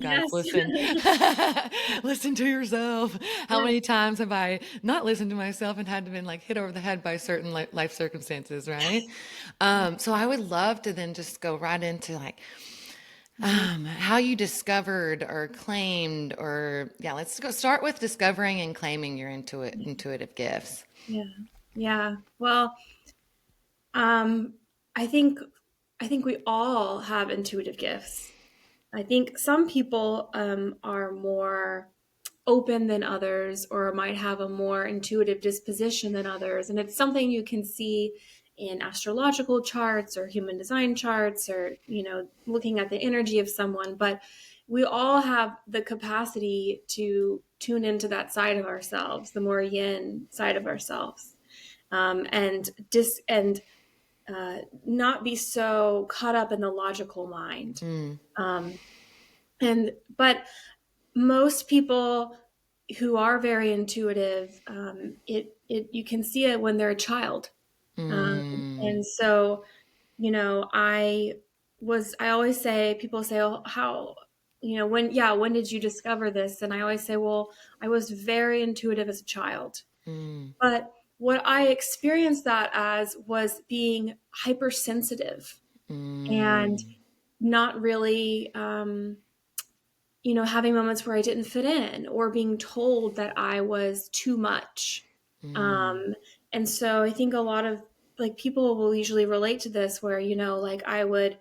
guys, Yes. listen, listen to yourself. How Yes. many times have I not listened to myself and had to been like hit over the head by certain life circumstances, right? Yeah. So I would love to then just go right into like, Mhm. how you discovered or claimed, or yeah, let's go start with discovering and claiming your intuitive gifts. Yeah. Yeah. Well, um, I think I think we all have intuitive gifts. I think some people are more open than others or might have a more intuitive disposition than others. And it's something you can see in astrological charts or human design charts or, looking at the energy of someone. But we all have the capacity to tune into that side of ourselves, the more yin side of ourselves, and not be so caught up in the logical mind. Mm, Um, but most people who are very intuitive, it you can see it when they're a child. Um, mm, and so, I always say, people say, oh, how, when did you discover this? And I always say, well, I was very intuitive as a child. mm, But what I experienced that as was being hypersensitive and mm, not really, having moments where I didn't fit in or being told that I was too much. mm, Um, and so I think a lot of like people will usually relate to this where, like I would,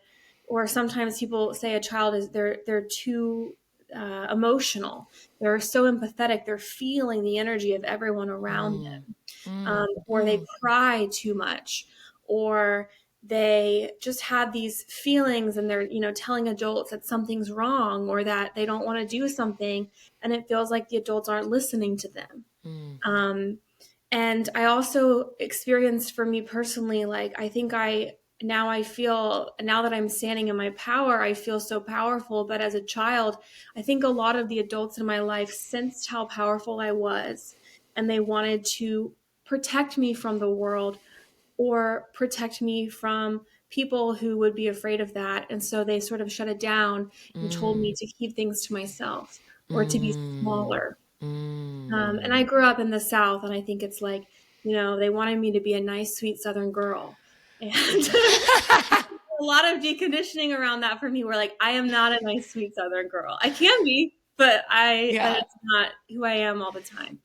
or sometimes people say a child is they're too emotional. They're so empathetic. They're feeling the energy of everyone around mm, them, mm, or they mm, cry too much, or they just had these feelings and they're telling adults that something's wrong or that they don't want to do something, and it feels like the adults aren't listening to them. mm, um, and I also experienced, for me personally, like I think I feel, now that I'm standing in my power, I feel so powerful. But as a child, I think a lot of the adults in my life sensed how powerful I was, and they wanted to protect me from the world or protect me from people who would be afraid of that. And so they sort of shut it down and told me mm, to keep things to myself or to be mm, smaller. And I mm. grew up in the South, and I think it's like, they wanted me to be a nice, sweet Southern girl. And a lot of deconditioning around that for me, where like, I am not a nice, sweet Southern girl. I can be, but Yeah. it's not who I am all the time.